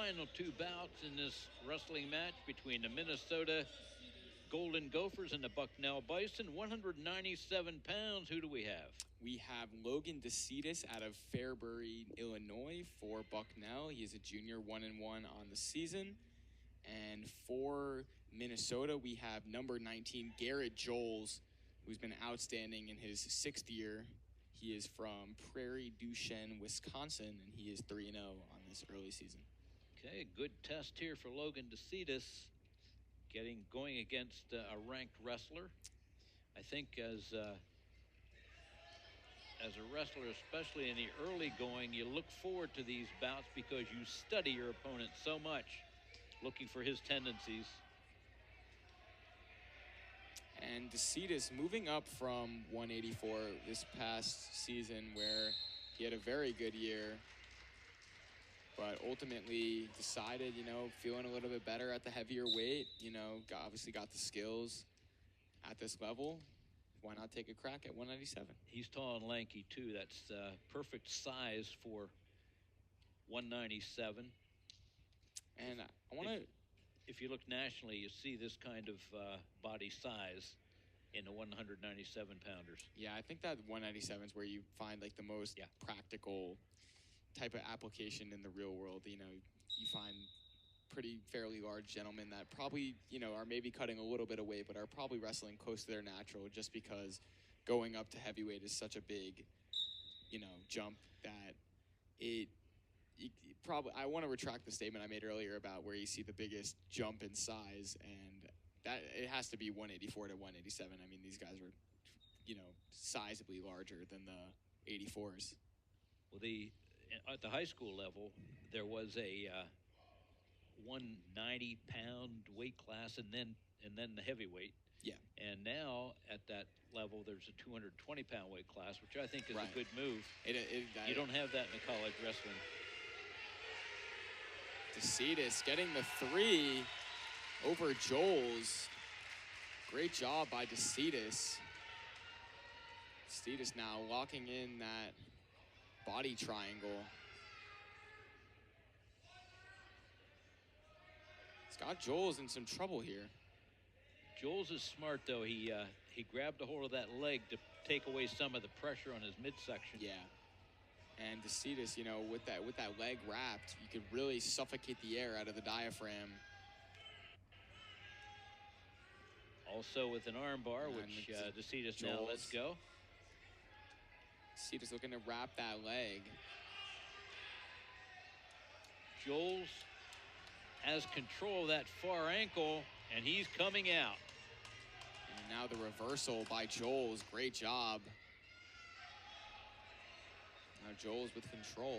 final two bouts in this wrestling match between the Minnesota Golden Gophers and the Bucknell Bison. 197 pounds. Who do we have? We have Logan Deacetis out of Fairbury, Illinois for Bucknell. He is a junior, 1-1 on the season. And for Minnesota, we have number 19, Garrett Joles, who's been outstanding in his 6th year. He is from Prairie du Chien, Wisconsin, and he is 3-0 on this early season. Okay, good test here for Logan Deacetis, going against a ranked wrestler. I think as a wrestler, especially in the early going, you look forward to these bouts because you study your opponent so much, looking for his tendencies. And Deacetis moving up from 184 this past season, where he had a very good year, but ultimately decided, feeling a little bit better at the heavier weight, obviously got the skills at this level. Why not take a crack at 197? He's tall and lanky too. That's perfect size for 197. And I want to... If you look nationally, you see this kind of body size in the 197 pounders. Yeah, I think that 197 is where you find like the most practical type of application in the real world. You find fairly large gentlemen that probably, are maybe cutting a little bit of weight, but are probably wrestling close to their natural, just because going up to heavyweight is such a big, jump that I want to retract the statement I made earlier about where you see the biggest jump in size, and that it has to be 184 to 187. I mean, these guys were, sizably larger than the 84s. Well, at the high school level, there was a 190-pound weight class, and then the heavyweight. Yeah. And now at that level, there's a 220-pound weight class, which I think is a good move. You don't have that in the college wrestling. Deacetis getting the 3 over Joles. Great job by Deacetis. Deacetis now locking in that body triangle. It's got Joles in some trouble here. Joles is smart, though. He grabbed a hold of that leg to take away some of the pressure on his midsection. Yeah. And Deacetis, with that leg wrapped, you could really suffocate the air out of the diaphragm. Also with an arm bar, which Deacetis now lets go. Deacetis looking to wrap that leg. Joles has control of that far ankle, and he's coming out. And now the reversal by Joles. Great job. Now Joles with control.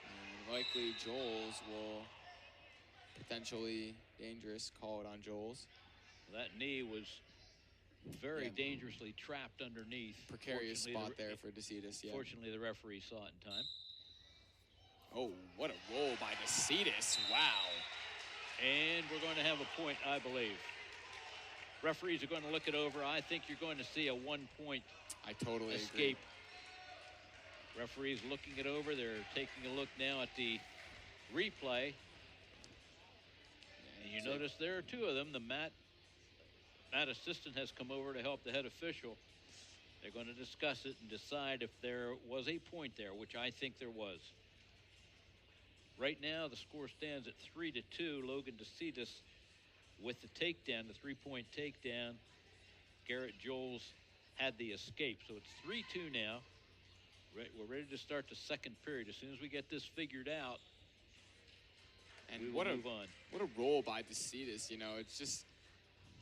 And likely Joles will potentially dangerous call it on Joles. That knee was very dangerously trapped underneath. Precarious spot there for Deacetis, yeah. Fortunately, the referee saw it in time. Oh, what a roll by Deacetis. Wow. And we're going to have a point, I believe. Referees are going to look it over. I think you're going to see a 1-point escape. Agree. Referees looking it over. They're taking a look now at the replay. And you notice there are 2 of them. The mat assistant has come over to help the head official. They're going to discuss it and decide if there was a point there, which I think there was. Right now, the score stands at 3-2. Logan Deacetis with the takedown, the 3-point takedown. Garrett Joles had the escape. So it's 3-2 now. We're ready to start the second period. As soon as we get this figured out, and we will move on. What a roll by Deacetis. It's just,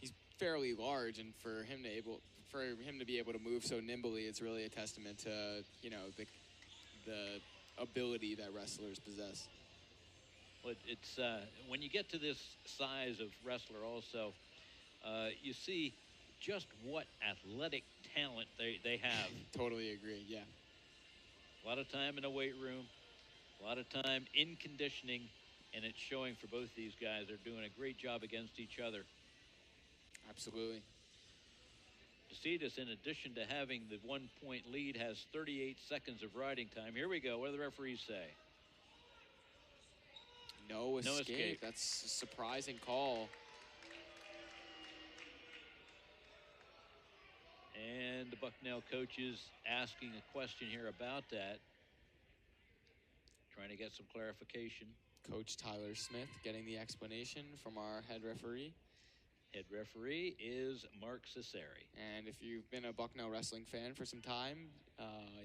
he's fairly large, and for him to be able to move so nimbly, it's really a testament to, the ability that wrestlers possess. But it's when you get to this size of wrestler also, you see just what athletic talent they have. Totally agree, yeah. A lot of time in the weight room, a lot of time in conditioning, and it's showing for both these guys. They're doing a great job against each other. Absolutely. Deacetis, in addition to having the 1-point lead, has 38 seconds of riding time. Here we go. What do the referees say? No escape. That's a surprising call. And the Bucknell coaches asking a question here about that. Trying to get some clarification. Coach Tyler Smith getting the explanation from our head referee. Head referee is Mark Cesari. And if you've been a Bucknell wrestling fan for some time,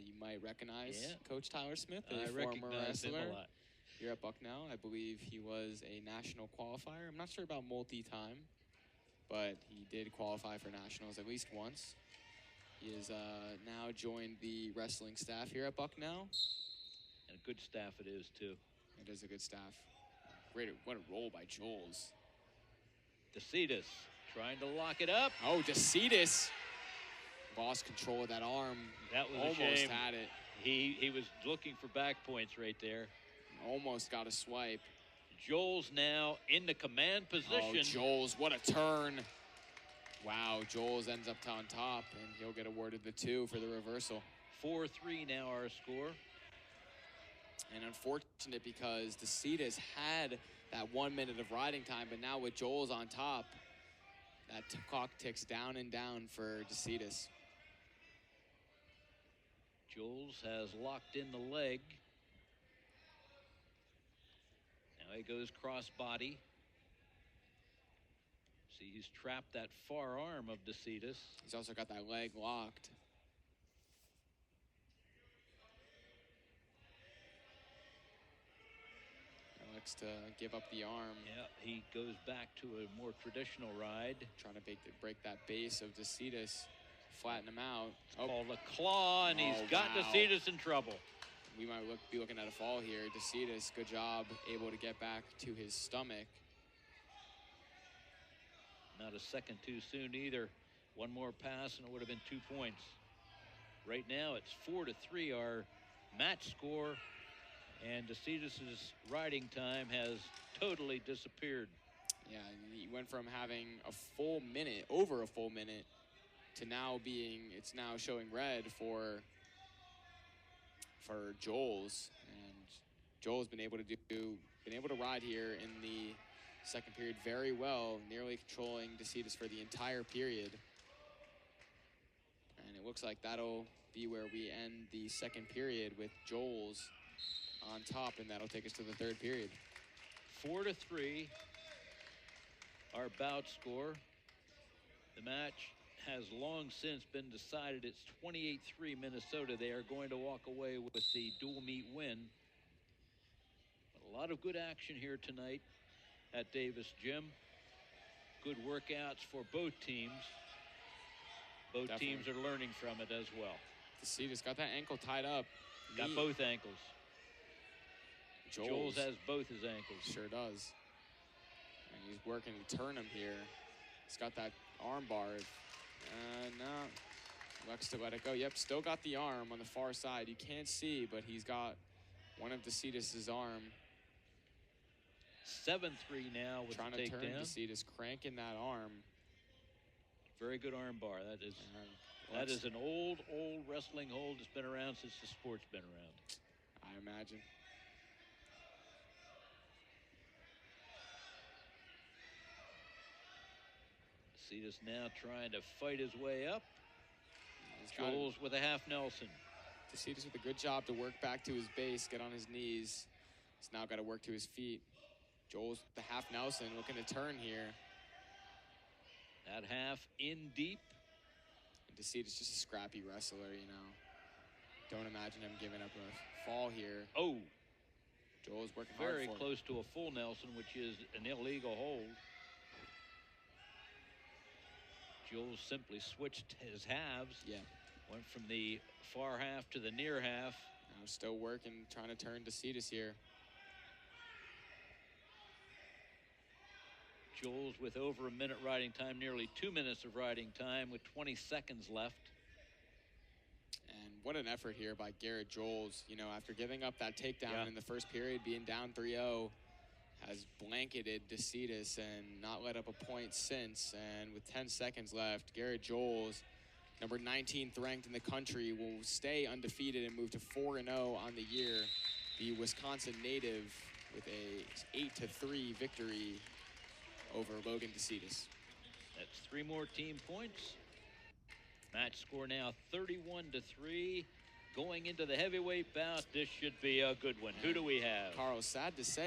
you might recognize Coach Tyler Smith, a former wrestler him a lot. Here at Bucknell. I believe he was a national qualifier. I'm not sure about multi-time, but he did qualify for nationals at least once. He has now joined the wrestling staff here at Bucknell. And a good staff it is, too. It is a good staff. Great, what a roll by Joles. Deacetis trying to lock it up. Oh, Deacetis lost control of that arm. That was almost a shame. Had it. He was looking for back points right there. Almost got a swipe. Joles now in the command position. Oh, Joles, what a turn. Wow, Joles ends up on top, and he'll get awarded the 2 for the reversal. 4-3 now our score. And unfortunate because Deacetis had that 1 minute of riding time, but now with Joles on top, that clock ticks down and down for Deacetis. Joles has locked in the leg. Now he goes cross body. See, he's trapped that far arm of Deacetis. He's also got that leg locked. Likes to give up the arm. Yeah, he goes back to a more traditional ride. Trying to break that base of Deacetis, flatten him out. Called a claw, and he's got Deacetis in trouble. We might be looking at a fall here. Deacetis, good job, able to get back to his stomach. Not a second too soon either. One more pass, and it would have been 2 points. Right now, it's 4-3, our match score. And Deacetis' riding time has totally disappeared. Yeah, he went from having a full minute, over a full minute, to now it's now showing red for Joles. And Joles been able to ride here in the second period very well, nearly controlling Deacetis for the entire period. And it looks like that'll be where we end the second period with Joles on top, and that'll take us to the third period. 4-3, our bout score. The match has long since been decided. It's 28-3 Minnesota. They are going to walk away with the dual meet win. But a lot of good action here tonight at Davis Gym. Good workouts for both teams. Both teams are learning from it as well. Deacetis got that ankle tied up. Got both ankles. Joles has both his ankles. Sure does. And he's working to turn him here. He's got that arm bar. No. Looks to let it go. Yep, still got the arm on the far side. You can't see, but he's got one of Deacetis' arm. 7-3 now with trying the to turn takedown. Deacetis, cranking that arm. Very good arm bar. That is an old wrestling hold that's been around since the sport's been around. I imagine. Deacetis now trying to fight his way up. Joles with a half Nelson. Deacetis with a good job to work back to his base, get on his knees. He's now got to work to his feet. Joles with the half Nelson looking to turn here. That half in deep. And Deacetis just a scrappy wrestler, you know. Don't imagine him giving up a fall here. Oh. Joles working hard for it. Very close to a full Nelson, which is an illegal hold. Joles simply switched his halves. Yeah. Went from the far half to the near half. Now still working, trying to turn Deacetis here. Joles with over a minute riding time, nearly 2 minutes of riding time with 20 seconds left. And what an effort here by Garrett Joles. You know, after giving up that takedown in the first period, being down 3-0, has blanketed Deacetis and not let up a point since. And with 10 seconds left, Garrett Joles, number 19th ranked in the country, will stay undefeated and move to 4-0 on the year. The Wisconsin native with a 8-3 victory over Logan Deacetis. That's 3 more team points. Match score now 31-3. Going into the heavyweight bout, this should be a good one. Who do we have? Carl, sad to say,